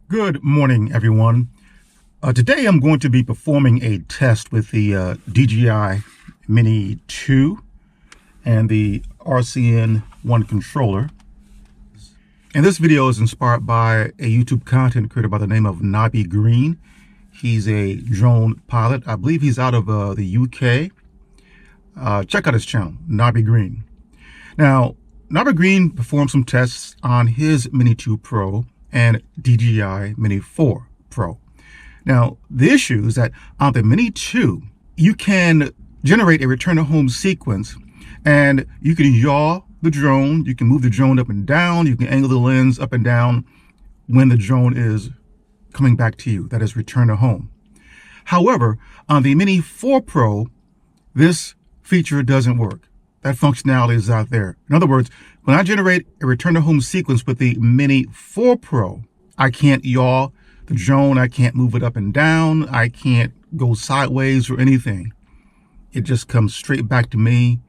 Good morning, everyone. Today I'm going to be performing a test with the DJI Mini 2 and the RCN1 controller. And this video is inspired by a YouTube content creator by the name of Nobby Green. He's a drone pilot. I believe he's out of the UK. Check out his channel, Nobby Green. Now, Nobby Green performed some tests on his Mini 2 Pro and DJI Mini 4 Pro. Now, the issue is that on the Mini 2, you can generate a return to home sequence, and you can yaw the drone, you can move the drone up and down, you can angle the lens up and down when the drone is coming back to you, that is return to home. However, on the Mini 4 Pro, this feature doesn't work. That functionality is out there. In other words, when I generate a return to home sequence with the Mini 4 Pro, I can't yaw the drone, I can't move it up and down, I can't go sideways or anything. It just comes straight back to me,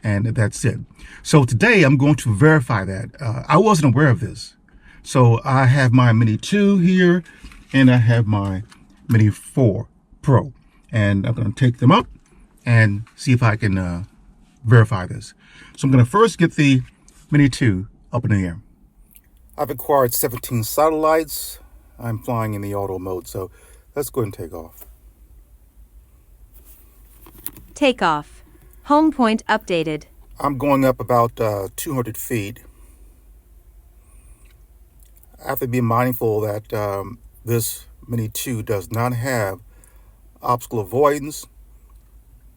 and that's it. So today I'm going to verify that. I wasn't aware of this. So I have my Mini 2 here, and I have my Mini 4 Pro. And I'm going to take them up and see if I can verify this. So I'm going to first get the Mini 2 up in the air. I've acquired 17 satellites. I'm flying in the auto mode, so let's go ahead and take off. Takeoff. Home point updated. I'm going up about 200 feet. I have to be mindful that this Mini 2 does not have obstacle avoidance.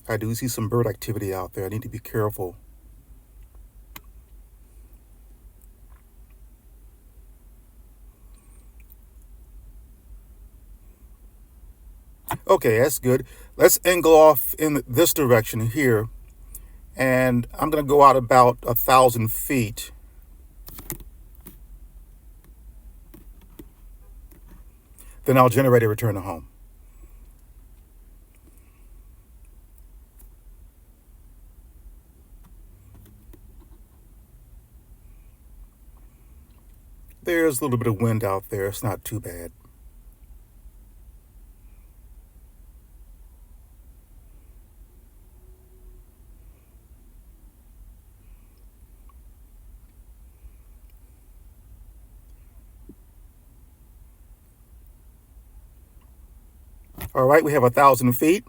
I do see some bird activity out there. I need to be careful. Okay, that's good. Let's angle off in this direction here. And I'm going to go out about 1,000 feet. Then I'll generate a return to home. There's a little bit of wind out there. It's not too bad. All right, we have 1,000 feet.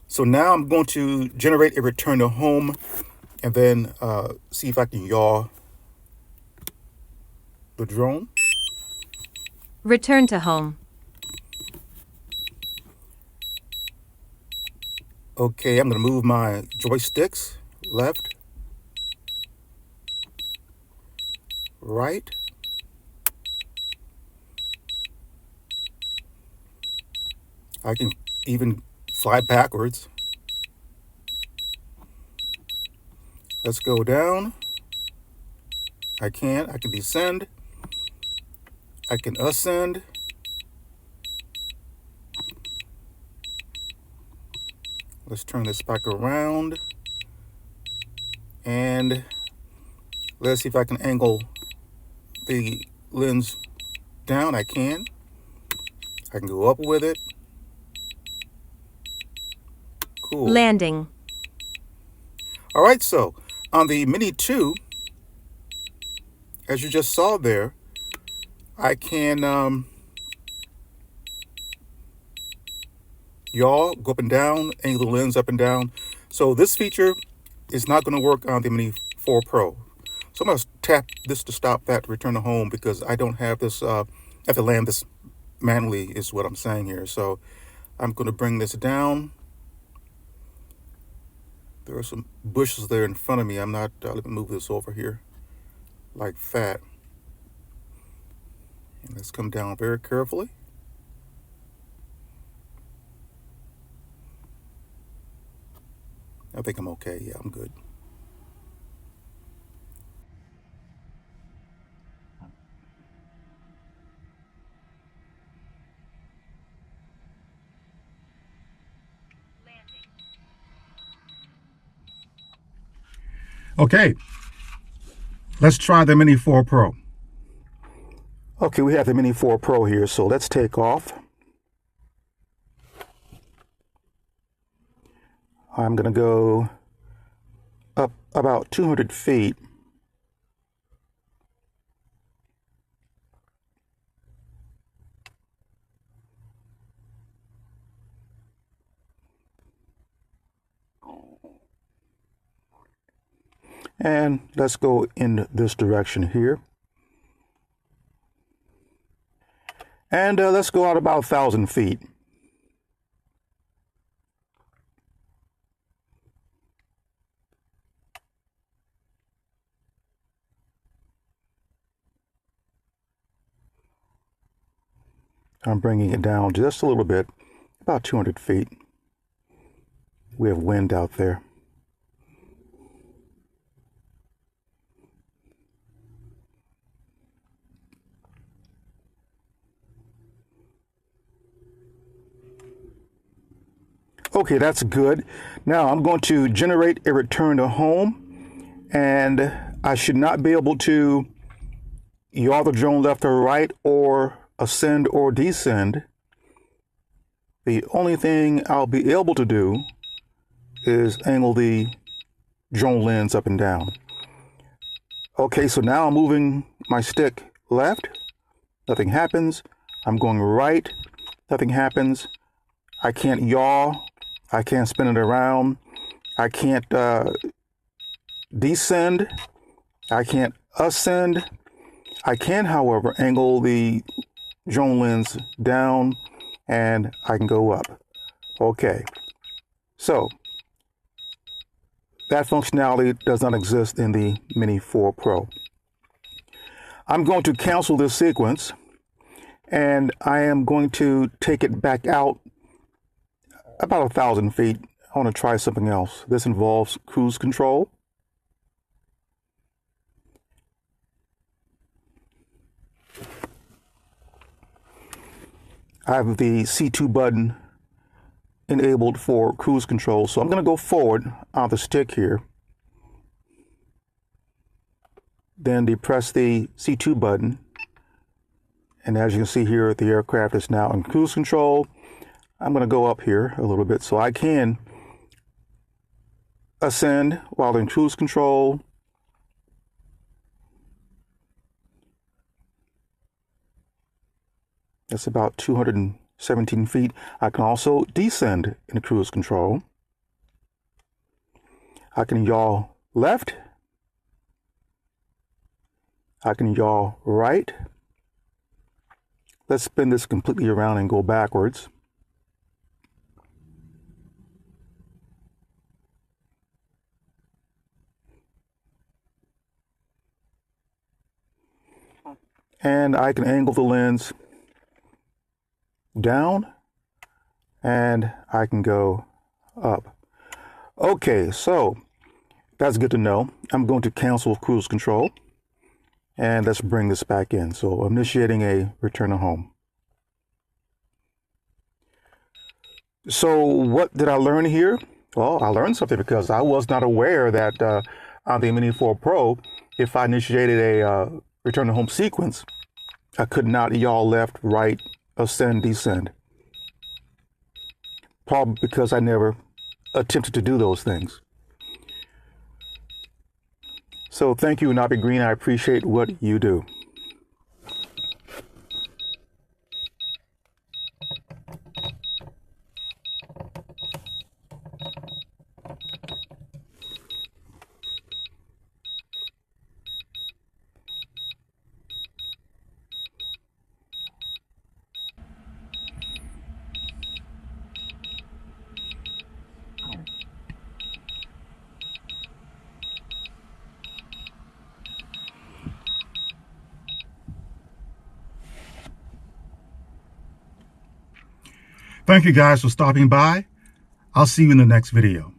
So now I'm going to generate a return to home and then see if I can yaw the drone. Return to home. Okay, I'm going to move my joysticks left, right, I can even fly backwards. Let's go down. I can descend. I can ascend. Let's turn this back around. And let's see if I can angle the lens down. I can go up with it. Cool. Landing. All right, so on the Mini 2, as you just saw there, I can yaw, go up and down, angle the lens up and down. So this feature is not going to work on the Mini 4 Pro. So I'm going to tap this to stop that, to return to home, because I don't have this, I have to land this manually is what I'm saying here. So I'm going to bring this down. There are some bushes there in front of me. Let me move this over here like that. And let's come down very carefully. I think I'm okay. Yeah, I'm good. Okay, let's try the Mini 4 Pro. Okay, we have the Mini 4 Pro here, so let's take off. I'm going to go up about 200 feet. And let's go in this direction here. And let's go out about 1,000 feet. I'm bringing it down just a little bit, about 200 feet. We have wind out there. Okay, that's good. Now I'm going to generate a return to home, and I should not be able to yaw the drone left or right or ascend or descend. The only thing I'll be able to do is angle the drone lens up and down. Okay, so now I'm moving my stick left, nothing happens. I'm going right, nothing happens. I can't yaw, I can't spin it around, I can't descend, I can't ascend. I can, however, angle the drone lens down and I can go up. Okay, so that functionality does not exist in the Mini 4 Pro. I'm going to cancel this sequence and I am going to take it back out about 1,000 feet. I want to try something else. This involves cruise control. I have the C2 button enabled for cruise control, so I'm going to go forward on the stick here. Then depress the C2 button, and as you can see here, the aircraft is now in cruise control. I'm going to go up here a little bit so I can ascend while in cruise control. That's about 217 feet. I can also descend in cruise control. I can yaw left. I can yaw right. Let's spin this completely around and go backwards. And I can angle the lens down and I can go up. Okay, so that's good to know. I'm going to cancel cruise control and let's bring this back in. So initiating a return to home. So what did I learn here? Well, I learned something because I was not aware that on the Mini 4 Pro, if I initiated a return to home sequence, I could not yaw left, right, ascend, descend. Probably because I never attempted to do those things. So thank you, Nobby Green. I appreciate what you do. Thank you guys for stopping by. I'll see you in the next video.